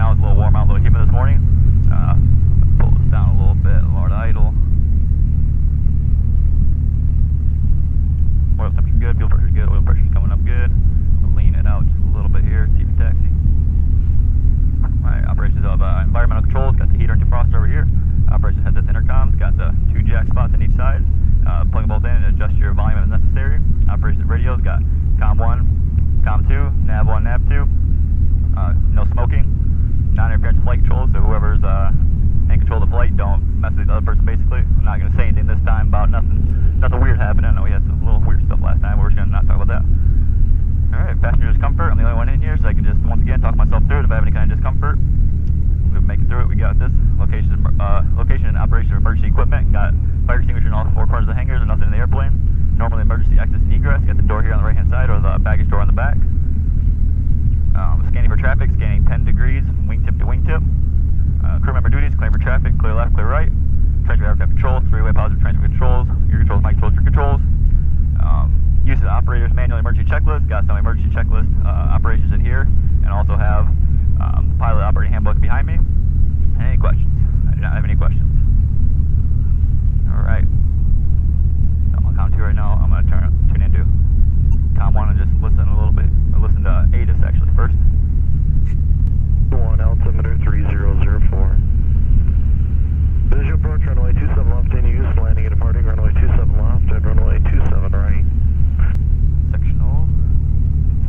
now. It's a little warm out, a little humid this morning. Pull this down a little bit, lower the idle. Oil temperature's good, fuel pressure's good, oil pressure's coming up good. I'll lean it out just a little bit here, TV taxi. Alright, operations of environmental controls, got the heater and defroster over here. Operations headsets, intercoms, got the 2 jack spots on each side. Plug them both in and adjust your volume if necessary. Operations radios, got COM 1, COM 2, NAV 1, NAV 2. No smoking, non-interference flight control, so whoever's in control of the flight, don't mess with the other person basically. I'm not going to say anything this time about nothing weird happening. I know we had some little weird stuff last time, but we're just going to not talk about that. Alright, passenger discomfort, I'm the only one in here, so I can just once again talk myself through it if I have any kind of discomfort. We'll make it through it, we got this. Location and operation of emergency equipment, got fire extinguisher in all 4 corners of the hangars and nothing in the airplane. Normally emergency exit and egress, got the door here on the right hand side or the baggage door on the back. Scanning for traffic, scanning 10 degrees from wingtip to wingtip. Crew member duties, clear for traffic, clear left, clear right. Transfer aircraft controls, 3-way positive transfer controls, your controls, my controls, your controls. Use of the operator's manual emergency checklist, got some emergency checklist operations in here, and also have the pilot operating handbook behind me. Any questions? I do not have any questions. Alright. I'm on COM 2 right now. I'm going to tune into COM 1 and just listen a little bit. Or listen to ATIS actually first. 1 altimeter 3004. Visual approach runway 27 left in use, landing and departing runway 27 left and runway 27 right. Sectional.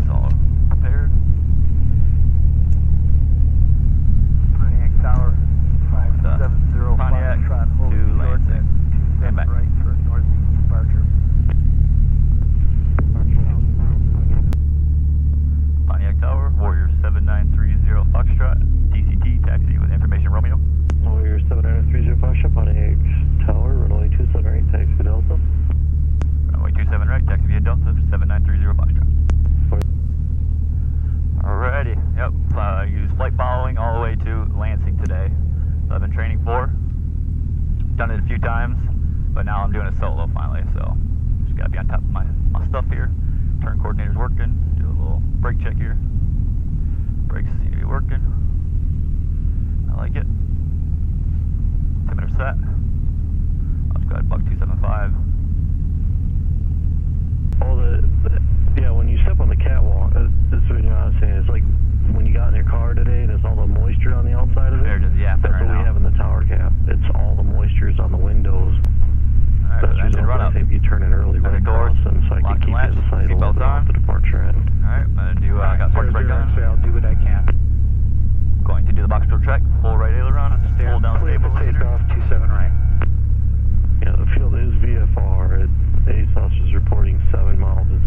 It's all prepared. Pontiac Tower 570 Pontiac Foxtrot, to Lansing. And back. Right for northeast departure. Pontiac Tower, Warrior 7930 Foxtrot, TCT, taxi with information Romeo. Warrior 7930 Foxtrot, Pontiac Tower, runway 27 right, taxi Delta. Runway 27 right, taxi via Delta, 7930 Foxtrot. Alrighty, yep, use flight following all the way to Lansing today. So I've been training for, done it a few times, but now I'm doing it solo finally, so just gotta be on top of my stuff here. Turn coordinator's working, do a little brake check here. Brakes seem to be working. I like it. Altimeter set. I'll just go ahead and bug 275. Yeah, when you step on the catwalk, this is what I was saying, it's like when you got in your car today and it's all the moisture on the outside of it. They're just yapping That's right what now. we have in the tower cap. It's all the moistures on the windows. Alright, That's so engine run up. if you turn it early, right doors, across them, so I can lock and keep you latch, inside a little seatbelts bit on. off the departure end. Alright, I'm gonna do, got parking brake on. I'll do what I can. Going to do the box control check, full right aileron, pull down Clear stable for cylinder. takeoff 27 right. Yeah, the field is VFR. ASOS is reporting 7 miles. It's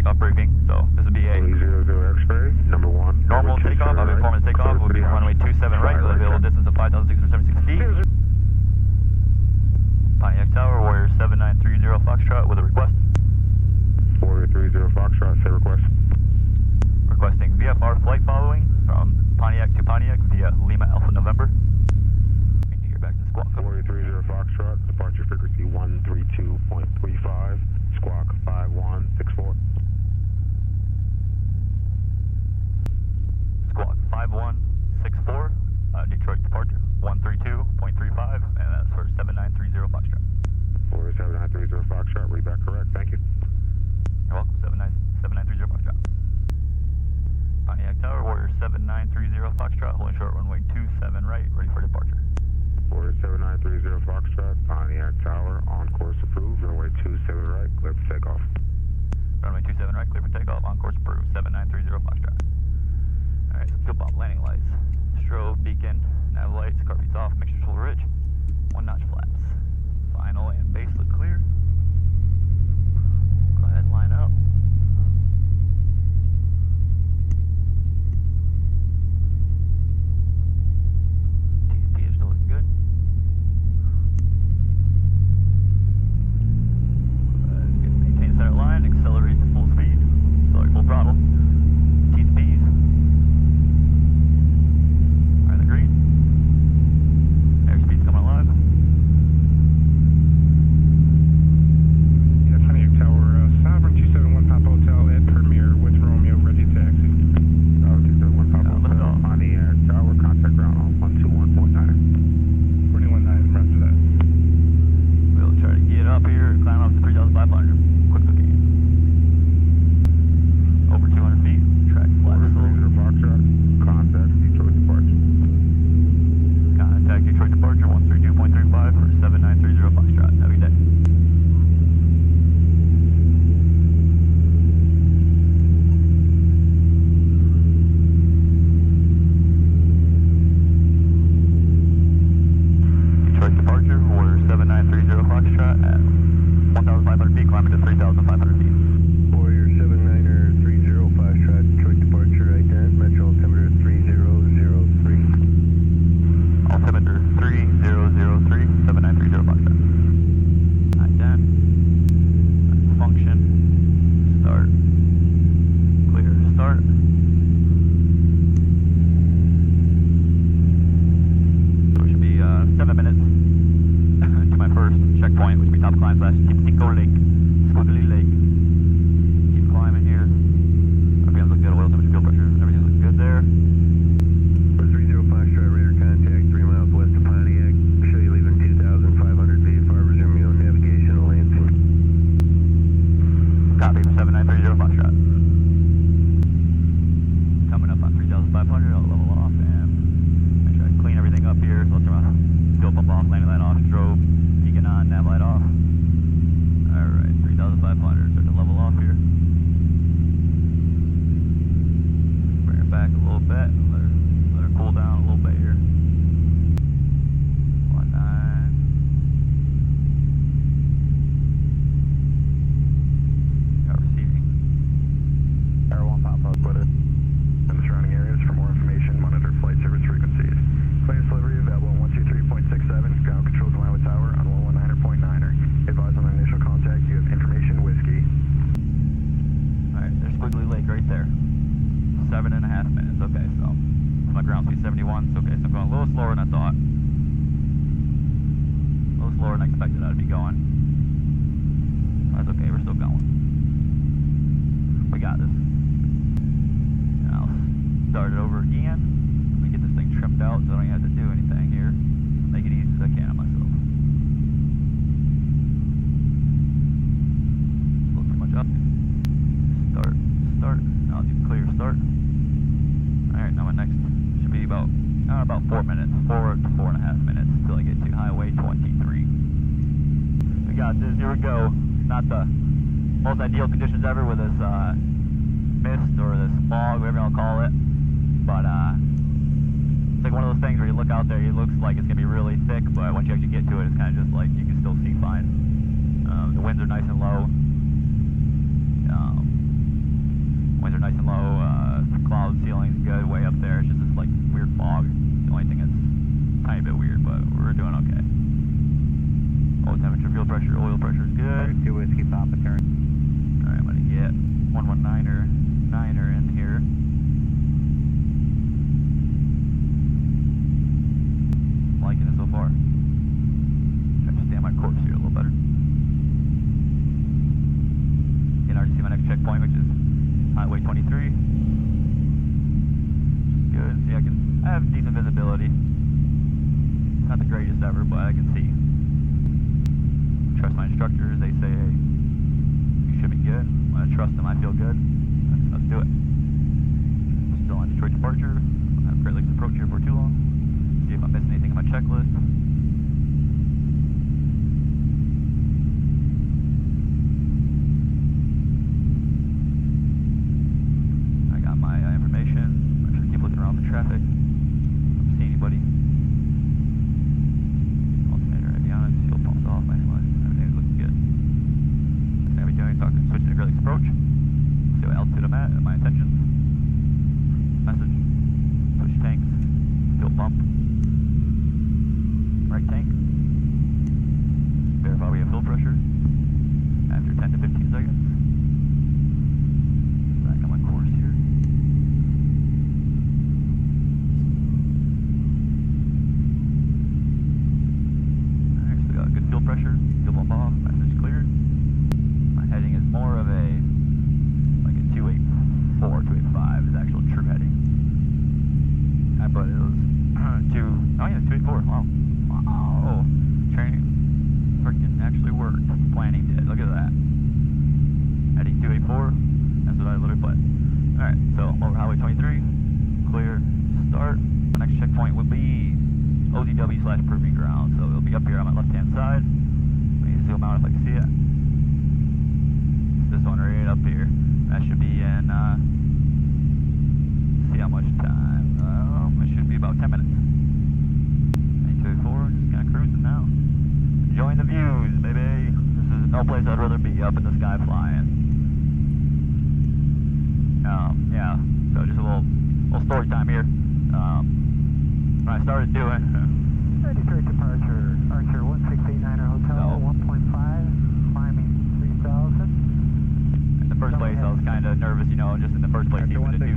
takeoff briefing. So this would be a 0 X-ray, number 1. normal takeoff. I'll be informing the takeoff. We'll be runway 27 right with a available distance of 5,676 feet. Pontiac Tower, Warrior 7930 Foxtrot with a request. Warrior 30 Foxtrot, say request. Requesting VFR flight following from Pontiac to Pontiac via Lima Alpha November. Need to hear back to the squawk. Warrior 30 Foxtrot, departure frequency 132.35, squawk 5164. Squawk 5164, Detroit departure 132.35, and that's for 7930 Foxtrot. Warrior 7930 Foxtrot, read back correct, thank you. You're welcome, 7930 Foxtrot. Pontiac Tower, Warrior 7930 Foxtrot, holding short runway 27 right, ready for departure. Warrior 7930 Foxtrot, Pontiac Tower, on course approved, runway 27 right, clear for takeoff. Runway 27 right, clear for takeoff, on course approved, 7930 Foxtrot. Alright, so fuel pump landing lights, strobe, beacon, nav lights, car seats off, mixture shoulder ridge, 1 notch flaps. Final and base look clear. Go ahead and line up. TSP is still looking good. Maintain center line, accelerate to full speed, accelerate full throttle. TSPs are in the green. Airspeed's coming alive. Yeah, Pontiac Tower, Sovereign 271 Pop Hotel at Premier with Romeo, ready to taxi. 271 Papa Hotel, Pontiac Tower, contact ground on 121.9. 21.9, roger that. We'll try to get up here and climb up to 3,500. Quick looking. Over 200 feet. Track flat. Warrior 30 Foxtrot, contact Detroit departure. Contact Detroit departure 132.35 for 7930 Foxtrot. Have a good day. Detroit departure, Warrior 7930 Foxtrot at 1,500 feet, climbing to 3,500 feet. Warrior 7930 Foxtrot, Detroit departure, ident, metro altimeter 3003. Altimeter 3003, 7930 Foxtrot. Ident. Function. Start. Clear to start. So it should be 7 minutes to my first checkpoint, which will be top climb / Tico Lake. Squiggly Lake. Keep climbing here. RPMs look good, oil temperature, fuel pressure, everything's looking good there. 30 Foxtrot, radar contact 3 miles west of Pontiac. Show you leaving 2,500 VFR, resume your own navigation to Lansing. Copy for 7930 Foxtrot. Coming up on 3,500, I'll level off and make sure I clean everything up here. So I'll turn my fuel pump off, landing light off, strobe, beacon on, nav light off. Alright, 3,500, start to level off here. Bring her back a little bit, let her cool down a little bit here. 19. Got receiving. Air 1 Pop Hotel, put it in the surrounding areas. For more information, monitor flight service frequencies. Clearance delivery available on 123.67, ground controls in line with tower on 119.9er. Advise on initial contact, you have information whiskey. Alright, there's Squiggly Lake right there. 7.5 minutes. Okay, so my ground speed 71. So okay, so I'm going a little slower than I thought. A little slower than I expected I'd be going. That's okay, we're still going. We got this. And I'll start it over again. Let me get this thing trimmed out so I don't even have to do anything here. Make it easy as I can on myself. Look pretty much up. Start. Now I'll do clear start. Alright, now my next should be about 4 minutes. 4 to 4.5 minutes till I get to Highway 23. We got this, here we go. Not the most ideal conditions ever with this mist or this fog, whatever you want to call it. But it's like one of those things where you look out there, it looks like it's going to be really thick, but once you actually get to it, it's kind of just like you can still see fine. The winds are nice and low. checkpoint, which is Highway 23. Good. See, I have decent visibility. Not the greatest ever, but I can see. Trust my instructors. They say, hey, you should be good. When I trust them, I feel good. Let's do it. Still on Detroit departure. I'll have Great Lakes approach here for too long. See if I'm missing anything on my checklist. I got my information. I'm trying to keep looking around for traffic. Don't see anybody. Alternator, to be honest, fuel pump's off anyway. Everything's looking good. Next thing I'll be doing, switching to Great Lakes approach. See what altitude I'm at and my intentions. Message. Switch tanks. Fuel pump. Right tank. Verify we have fuel pressure. After 10 to 15 seconds. Back on my course here. Alright, so we got good fuel pressure. Fuel pump off. Message cleared. My heading is more of a 284, 285 is actual true heading. But it was 284. Wow. Wow. Training freaking actually worked. Planning did. Look at that. Heading 284. That's what I literally put. Alright, so over Highway 23. Clear. Start. The next checkpoint would be OZW/Proving Ground. So it'll be up here on my left hand side. Let me zoom out if I can see it. This one right up here. That should be in, see how much time. It should be about 10 minutes. 824, just kind of cruising now. Enjoying the views, baby. This is no place I'd rather be, up in the sky flying. Yeah, so just a little story time here. When I started doing... Detroit departure, Archer 1689er Hotel, 1.5, climbing 3,000. In the first place, I was kind of nervous, just in the first place, even to do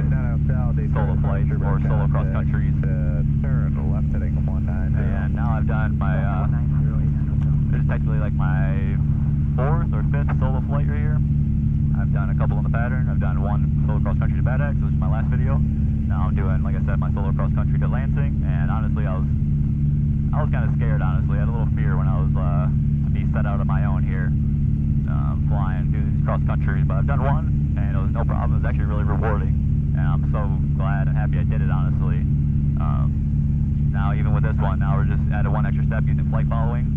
solo flights or solo cross countries. Turn left heading 190. And now I've done my, this is technically like my 4th or 5th solo flight right here. I've done a couple on the pattern. I've done one solo cross country to Bad Axe, which is my last video. Now I'm doing, like I said, my solo cross country to Lansing, and honestly, I was kind of scared, honestly. I had a little fear when I was, to be set out on my own here. Flying through these cross countries, but I've done one and it was no problem. It was actually really rewarding, and I'm so glad and happy I did it, honestly. Now even with this one, now we're just added one extra step using flight following.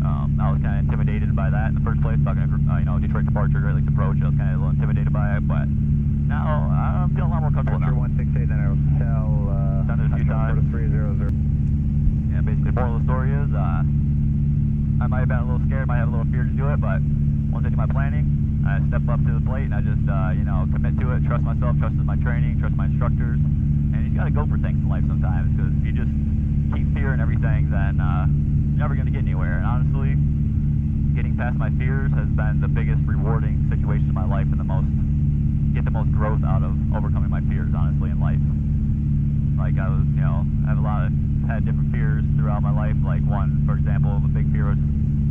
I was kind of intimidated by that in the first place, talking to Detroit departure, Great Lakes approach. I was kind of a little intimidated by it, but now I'm feeling a lot more comfortable now. 168 Hotel, done it a few times. 300. Yeah, basically the moral of the story is I might have been a little scared, might have a little fear to do it, but once I do my planning, I step up to the plate and I just, commit to it, trust myself, trust my training, trust my instructors. And you got to go for things in life sometimes, because if you just keep fearing everything, then you're never going to get anywhere. And honestly, getting past my fears has been the biggest rewarding situation in my life and get the most growth out of overcoming my fears, honestly, in life. Like I was, I have had different fears throughout my life. Like one, for example, the big fear was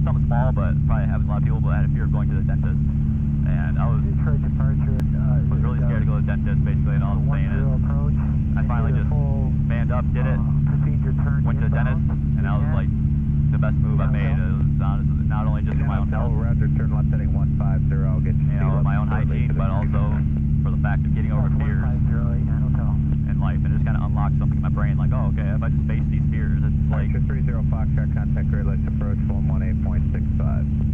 something small, but probably happens a lot of people, but I had a fear of going to the dentist. And I was Detroit departure, was really scared to go to the dentist, basically, and all I'm saying is, I finally just manned up, did it, went to the dentist, and that was like the best move I made. It was honestly not only just for my own health, Roger, turn left heading 150, I'll get you. My own hygiene, but also for the fact of getting over fears in life, and it just kind of unlocked something in my brain, like, oh, okay, if I just face these fears, it's like... Archer 30 Foxtrot, contact Great Lakes approach 118.65.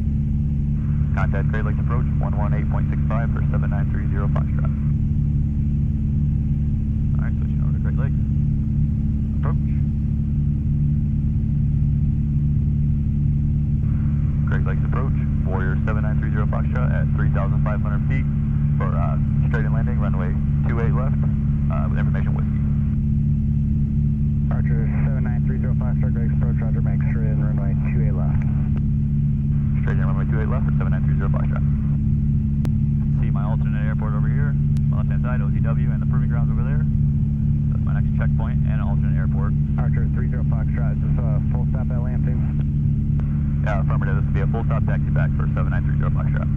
Contact Great Lakes approach 118.65 for 7930 Foxtrot. Alright, switching over to Great Lakes. Approach. Great Lakes approach, Warrior 7930 Foxtrot at 3,500 feet for straight and landing, runway 28 left, with information whiskey. Archer 7930 Foxtrot, Great Lakes approach, Roger, make straight in runway 28 left. Straight in runway 28 left for 7930 Foxtrot. See my alternate airport over here, my left hand side, OZW, and the Proving Grounds over there. That's my next checkpoint and an alternate airport. Archer 30 Foxtrot, is this a full stop at Lansing? Yeah, affirmative. This will be a full stop taxi back for 7930 Foxtrot.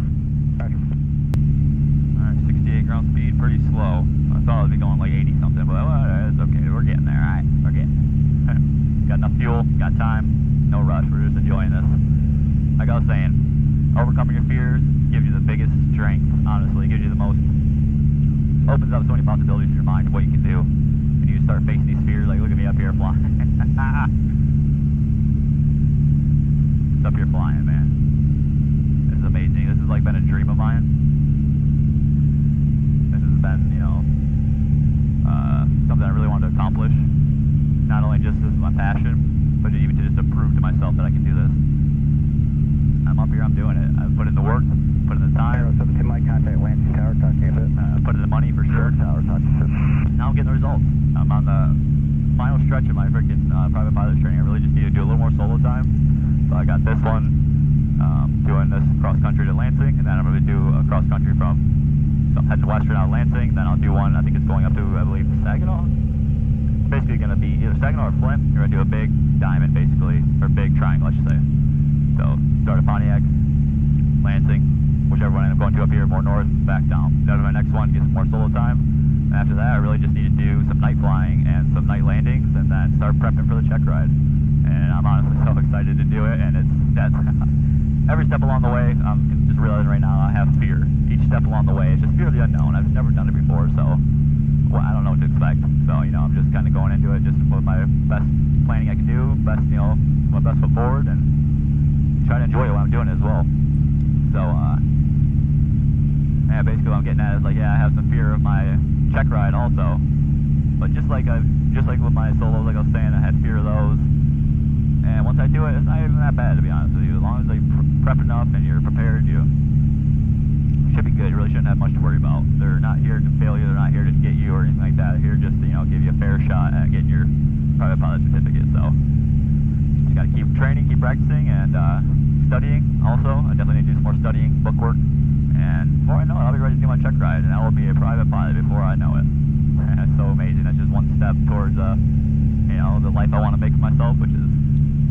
Roger. Alright, on time, no rush. We're just enjoying this. Like I was saying, overcoming your fears gives you the biggest strength, honestly. It gives you the most, opens up so many possibilities in your mind of what you can do. When you start facing these fears, like look at me up here flying. It's up here flying, man. This is amazing. This has like been a dream of mine. This has been, you know, something I really wanted to accomplish. Not only just as my passion, but even to just to prove to myself that I can do this. I'm up here, I'm doing it. I've put in the work, put in the time. 17 Mike, contact Lansing Tower, talk to you a bit. Put in the money for sure. Tower, talk to you. Now I'm getting the results. I'm on the final stretch of my freaking private pilot training. I really just need to do a little more solo time. So I got this one, doing this cross country to Lansing, and then I'm going to do a cross country from, so I'm heading western out of Lansing, then I'll do one, I think it's going up to, I believe, Saginaw. Basically going to be either Saginaw or Flint. You're going to do a big diamond, basically, or big triangle, I should say. So start at Pontiac, Lansing, whichever one I end up going to up here, more north, back down. Then my next one gets more solo time. And after that, I really just need to do some night flying and some night landings, and then start prepping for the check ride. And I'm honestly so excited to do it, and that's every step along the way, I'm just realizing right now I have fear. Each step along the way, it's just fear of the unknown. I've never done it before, so well, I don't know what to expect. So, you know, I'm just kind of going into it just with my best planning I can do, best, you know, my best foot forward, and try to enjoy it while I'm doing it as well. So, yeah, basically what I'm getting at is like, yeah, I have some fear of my check ride also. But just like with my solos, like I was saying, I had fear of those. And once I do it, it's not even that bad, to be honest with you. As long as you prep enough and you're prepared, you should be good. You really shouldn't have much to worry about. They're not here to fail you. They're not here to get you or anything like that. They're here just to, you know, give you a fair shot at getting your private pilot certificate. So, just got to keep training, keep practicing, and studying also. I definitely need to do some more studying, book work. And before I know it, I'll be ready to do my check ride, and I will be a private pilot before I know it. And it's so amazing. That's just one step towards, you know, the life I want to make for myself, which is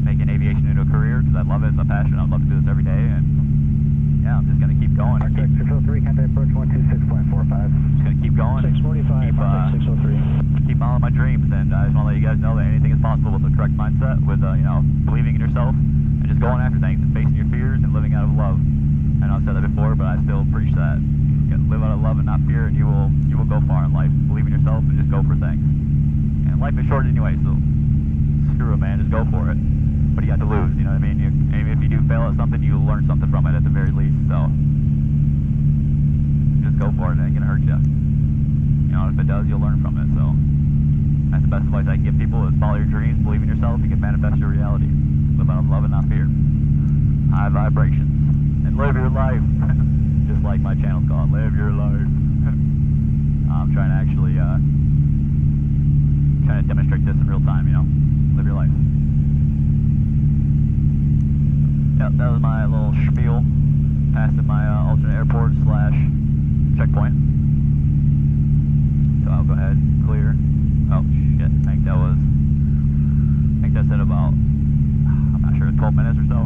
making aviation into a career, because I love it. It's my passion. I'd love to do this every day, and yeah, I'm just going to keep going. Contact 603, contact approach 126.45. Just going to keep going. 645, contact 603. Keep following my dreams, and I just want to let you guys know that anything is possible with the correct mindset, with, you know, believing in yourself, and just going after things, and facing your fears, and living out of love. I know I've said that before, but I still preach that. You gotta live out of love and not fear, and you will go far in life. Believe in yourself and just go for things. And life is short anyway, so screw it, man. Just go for it. What do you got to lose? You know what I mean? And if you do fail at something, you'll learn something from it at the very least. So just go for it. It ain't gonna hurt you. You know, if it does, you'll learn from it. So that's the best advice I can give people: is follow your dreams, believe in yourself, you can manifest your reality. Live out of love and not fear. High vibrations. And live your life. Just like my channel's called, Live Your Life. I'm trying to actually trying to demonstrate this in real time, you know. Live your life. Yep, that was my little spiel. Passing my alternate airport / checkpoint. So I'll go ahead and clear. Oh shit, I think that said about, I'm not sure, 12 minutes or so.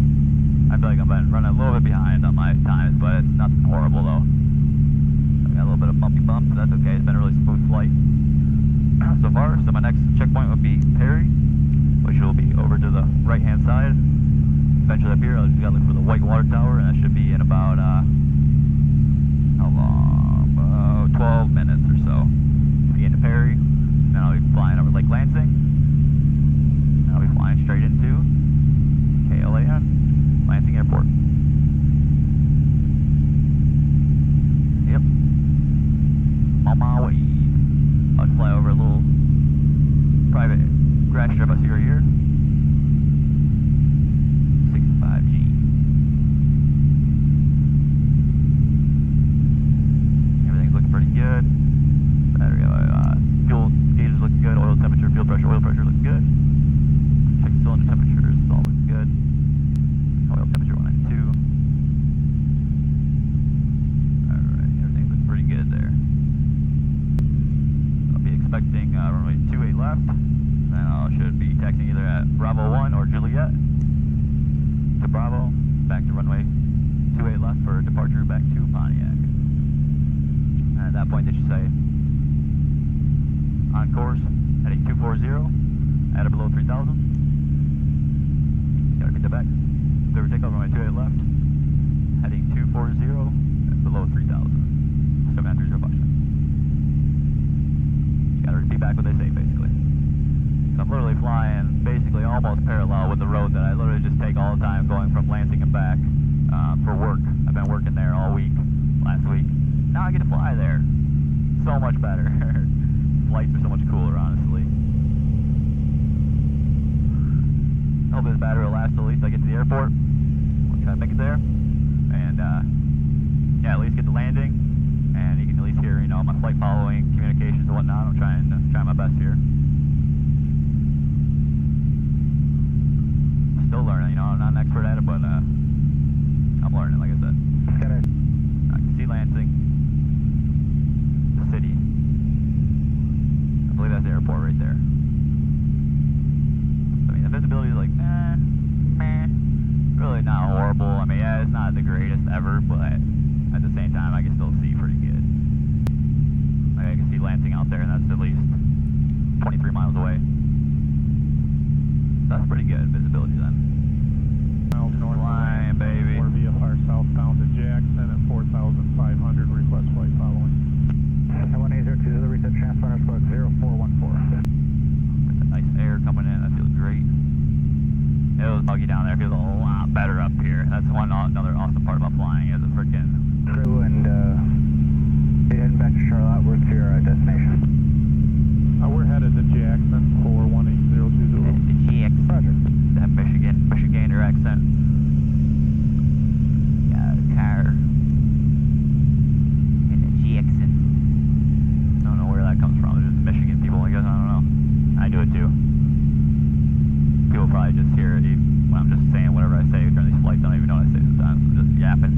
I feel like I've been running a little bit behind on my times, but it's nothing horrible though. I got a little bit of bumpy bumps, but that's okay. It's been a really smooth flight so far. So my next checkpoint would be Perry, which will be over to the right-hand side. Eventually up here, I just gotta look for the white water tower, and that should be in about, how long? 12 minutes or so. Be into Perry, then I'll be flying over Lake Lansing, and I'll be flying straight into KLAN, Lansing Airport. Yep. On my way. I'll just fly over a little private grass strip I see right here. 65G. Everything's looking pretty good. Battery, fuel gauges looking good. Oil temperature, fuel pressure, looking good. Check the cylinder temperatures, it's all looking good. Oil temperature 192. Alright, everything looks pretty good there. I'll be expecting runway 28 left. Then I should be taxiing either at Bravo 1 or Juliet to Bravo, back to runway 28 left for departure back to Pontiac. And at that point they should say, on course, heading 240, at or below 3,000. Get back. Clear for takeoff, runway 28 left. Heading 240 below 3,000. 7930 Foxtrot. Gotta repeat back what they say, basically. So I'm literally flying basically almost parallel with the road that I literally just take all the time going from Lansing and back for work. I've been working there all week, last week. Now I get to fly there. So much better. Flights are so much cooler, honestly. Hope this battery will last till at least I get to the airport. I'll try to make it there. And yeah, at least get the landing. And you can at least hear, you know, my flight following, communications and whatnot. I'm trying my best here. Still learning, you know, I'm not an expert at it, but I'm learning, like I said. I can see Lansing, the city. I believe that's the airport right there. I mean, the visibility is like, meh, really not horrible. I mean, yeah, it's not the greatest ever, but at the same time, I can still see pretty good. Like, I can see Lansing out there, and that's at least 23 miles away. So that's pretty good visibility then. Miles north Flying, baby. Or VFR southbound to Jackson at 4,500. Request flight following. 18020, reset transponder squad 0414. With the nice air coming in, that feels great. It was muggy down there, feels a lot better up here. That's another awesome part about flying is a freaking Crew and you're heading back to Charlotte. Where's your destination? We're headed to Jackson for 18020. the GX. Roger. That Michigander accent. Got a car in the Jackson. I don't know where that comes from. It's just Michigan people, I guess. I don't know. I do it too. People probably just hear it when I'm just saying whatever I say during these flights. I don't even know what I say sometimes. I'm just yapping.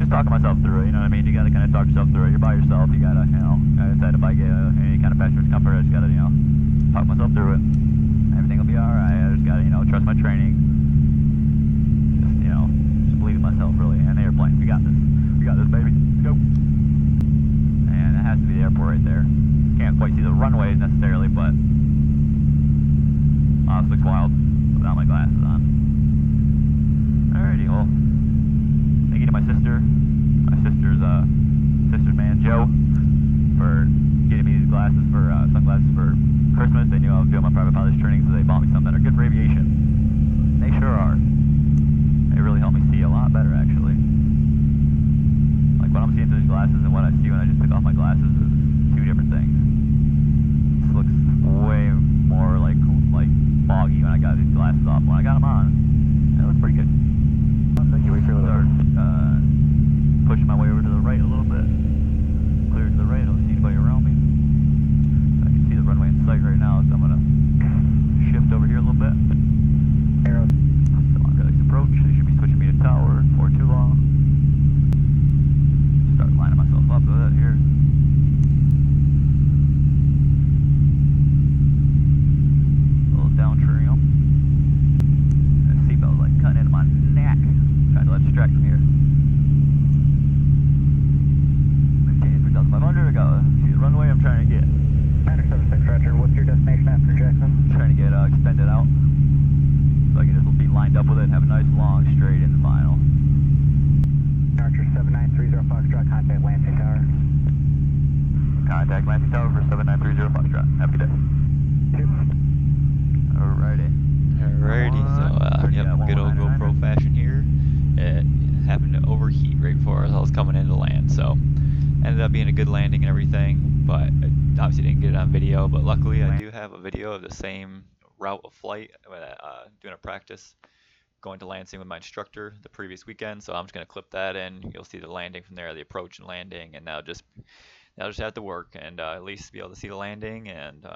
Just talking myself through it, you know what I mean? You gotta kind of talk yourself through it. You're by yourself. You gotta, you know, like I said, if I get any kind of passenger discomfort, I just gotta, you know, talk myself through it. Everything will be alright. I just gotta, you know, trust my training. Just, you know, just believe in myself, really. And the airplane. We got this. We got this, baby. Let's go. And it has to be the airport right there. Can't quite see the runways necessarily, but wow, this looks wild without my glasses on. Alrighty, well, thank you to my sister's man, Joe, for getting me these glasses for sunglasses for Christmas. They knew I was doing my private pilot's training, so they bought me some that are good for aviation. They sure are. They really help me see a lot better, actually. Like what I'm seeing through these glasses and what I see when I just took off my glasses is two different things. This looks way more like foggy when I got these glasses off. When I got them on, it looks pretty good. Thank you. We feel Start pushing my way over to the right a little bit. Clear to the right, I don't see anybody around me. I can see the runway in sight right now, so I'm gonna shift over here a little bit. Arrows. Still on Galaxy approach. They should be switching me to tower before too long. Start lining myself up with it here. A little down trim. That seatbelt's like cutting into my neck. Trying to let distract from here. 3,500, I got see the runway I'm trying to get. 976, Roger. What's your destination after Jackson? Trying to get extended out. So I can just be lined up with it and have a nice long straight in the final. Archer 7930 Foxtrot, contact Lansing Tower. Contact Lansing Tower for 7930 Foxtrot. Have a good day. Alrighty. Alrighty, so yep, good old GoPro fashion here. It happened to overheat right before I was coming in to land, so ended up being a good landing and everything, but I obviously didn't get it on video. But luckily I do have a video of the same route of flight, doing a practice going to Lansing with my instructor the previous weekend, so I'm just going to clip that in. You'll see the landing from there, the approach and landing, and now just have to work and at least be able to see the landing and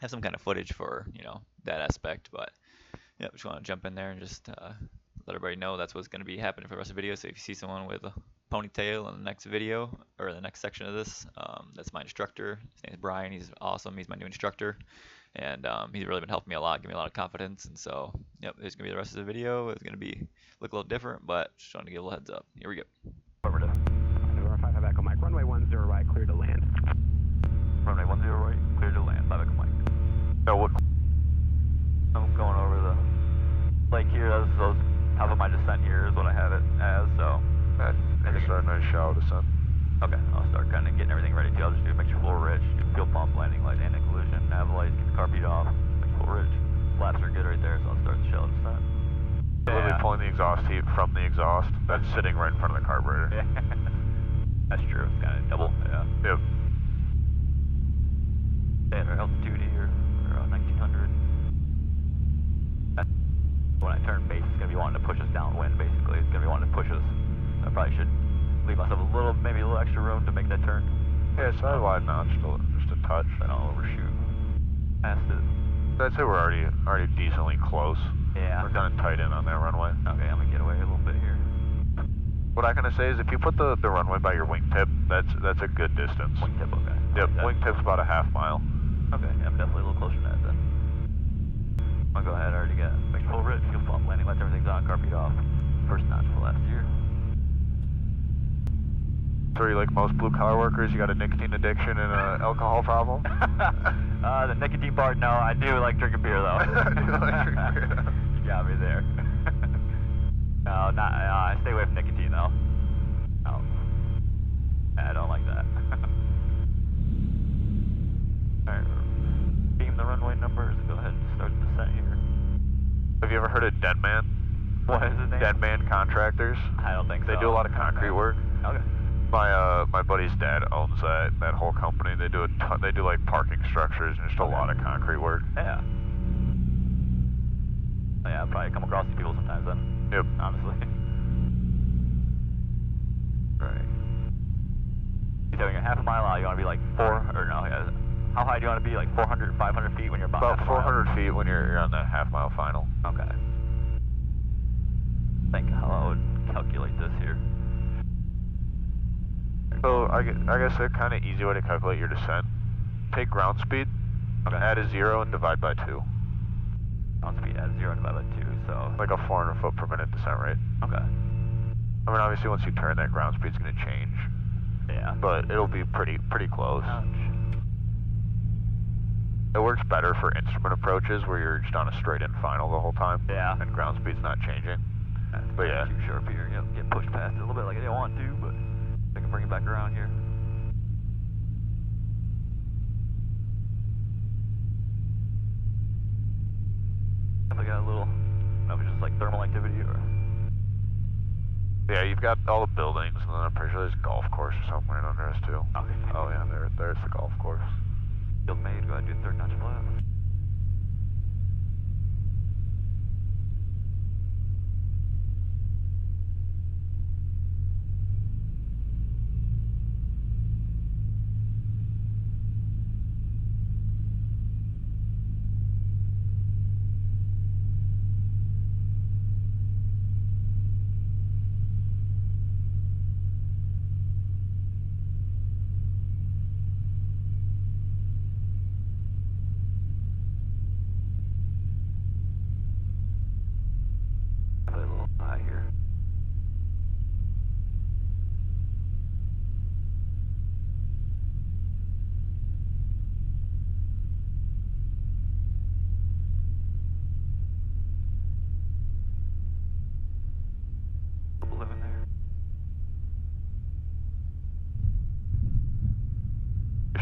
have some kind of footage for, you know, that aspect. But yeah, just want to jump in there and just let everybody know that's what's going to be happening for the rest of the video. So if you see someone with a ponytail in the next video or the next section of this, that's my instructor. His name is Brian. He's awesome. He's my new instructor, and he's really been helping me a lot, giving me a lot of confidence. And so yep, there's gonna be the rest of the video. It's gonna be look a little different, but just trying to give a little heads up. Here we go. Over to 5 Echo Mike, runway 10 right, clear to land. runway 10 right, clear to land. 5 Echo Mike. So what? I'm going over the lake here. That Okay, I'll start kind of getting everything ready too. I'll just do mixture full rich, do fuel pump, landing light, and collision, nav lights, get the car beat off, mixture full rich. Flaps are good right there, so I'll start the shell descent. Literally pulling the exhaust heat from the exhaust that's sitting right in front of the carburetor. Yeah. That's true. It's kind of double. Yeah. Yep. Yeah, our altitude here, around 1900. When I turn base, it's going to be wanting to push us downwind, basically. It's going to be wanting to push us. I probably should leave myself a little, maybe a little extra room to make that turn. Yeah, so I widen out just a touch. Then I'll overshoot past it. I'd say we're already decently close. Yeah. We're kind of tight in on that runway. Okay, I'm going to get away a little bit here. What I'm gonna say is if you put the runway by your wingtip, that's a good distance. Wingtip, okay. Yep, wingtip's about a half mile. Okay, yeah, I'm definitely a little closer to that then. I'll go ahead, I already got mixed full rich, fuel pump, landing lights, everything's on, car beat off. First notch for last year. So you like most blue collar workers, you got a nicotine addiction and an alcohol problem? The nicotine part, no, I do like drinking beer though. I do like drinking beer though. You got me there. No, not, I stay away from nicotine though. No. I don't like that. Alright, beam the runway numbers, go ahead and start the descent here. Have you ever heard of Dead Man? What is his name? Dead Man Contractors? I don't think so. They do a lot of concrete work. Okay. My buddy's dad owns that whole company. They do they do like parking structures and just a lot of concrete work. Yeah. Yeah, I'll probably come across these people sometimes then. Yep. Honestly. Right. You're doing a half a mile out, you want to be like how high do you want to be? Like 400, 500 feet when you're about 400 feet when you're on that half mile final. Okay. Think how I would calculate this here. So I guess a kind of easy way to calculate your descent. Take ground speed, add a 0 and divide by 2. Ground speed add 0 and divide by 2, so... Like a 400 foot per minute descent rate. Okay. I mean, obviously once you turn, that ground speed's going to change. Yeah. But it'll be pretty close. Ouch. It works better for instrument approaches where you're just on a straight in final the whole time. Yeah. And ground speed's not changing. But yeah. Too sharp here. Yep, get pushed past it a little bit like I didn't want to, but I can bring it back around here. I got a little, I don't know if it's just like thermal activity or... Yeah, you've got all the buildings, and then I'm pretty sure there's a golf course or something right under us too. Okay. Oh yeah, there's the golf course. Field made, go ahead and do third notch flat.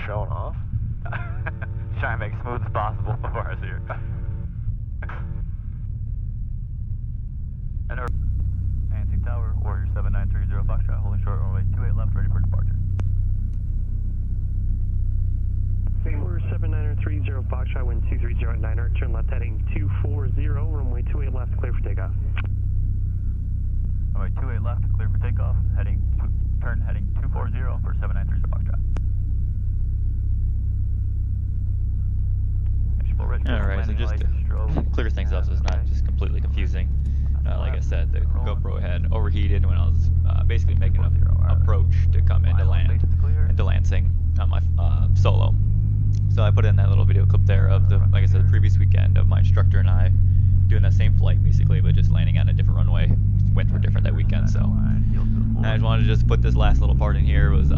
Showing off? Trying to make it smooth as possible before I see her. And Lansing Tower, Warrior 7930 Foxtrot, holding short runway 28 left, ready for departure. Warrior 7930 Foxtrot, wind 230 at 9 turn left heading 240, runway 28 left, clear for takeoff. Runway 28 left, clear for takeoff, turn heading 240 for 7930 Foxtrot. Alright, so just to clear things up so it's not just completely confusing. Like I said, the GoPro had overheated when I was basically making an approach to come into Lansing on my solo. So I put in that little video clip there of like I said, the previous weekend of my instructor and I doing that same flight basically, but just landing on a different runway. Winds were different that weekend, so I just wanted to just put this last little part in here. Was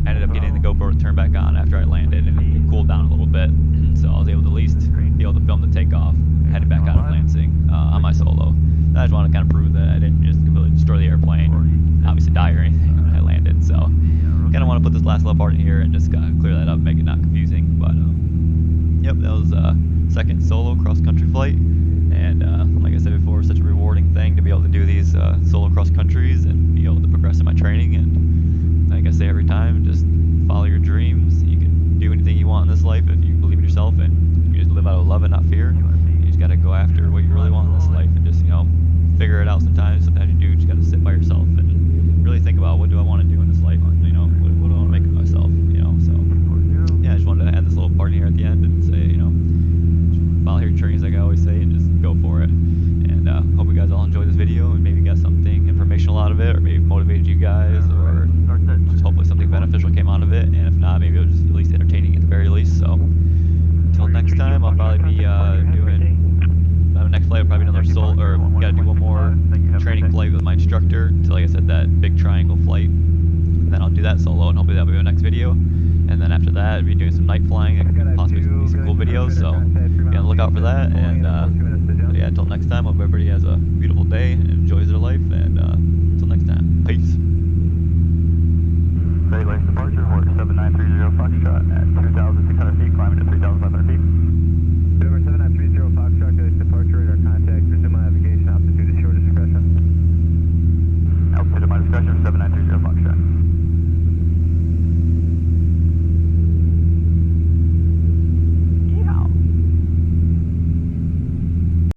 ended up getting the GoPro to turn back on after I landed and it cooled down a little bit, so I was able to at least be able to film the takeoff, headed back out of Lansing on my solo. And I just wanted to kind of prove that I didn't just completely destroy the airplane, obviously die or anything when I landed. So kind of want to put this last little part in here and just clear that up, make it not confusing. But yep, that was second solo cross-country flight, and like I said before, such a rewarding thing to be able to do these solo cross-countries and be able to progress in my training. And like I say every time, just follow your dreams. You can do anything you want in this life if you believe in yourself, and you just live out of love and not fear. You just got to go after what you really want in this life, and just, you know, figure it out sometimes. Sometimes you do just got to sit by yourself and really think about, what do I want to do in this life? You know, what do I want to make of myself? You know, so yeah, I just wanted to add this little part here at the end and say, you know, follow your dreams, like I always say, and just go for it. And hope you guys all enjoyed this video and maybe got something informational out of it, or maybe motivated you guys, or just hopefully something beneficial came out of it. And if not, maybe it was just at least entertaining at the very least. So until next time, I'll probably be doing next flight will probably be another solo, or gotta do one more training flight with my instructor to, like I said, that big triangle flight. And then I'll do that solo, and hopefully that'll be my next video. And then after that, I'll be doing some night flying and possibly some cool videos. So be on the lookout for that. And yeah, until next time, hope everybody has a beautiful day and enjoys their life. And until next time, peace. Ready, departure, Horse 7930 Foxtrot at 2.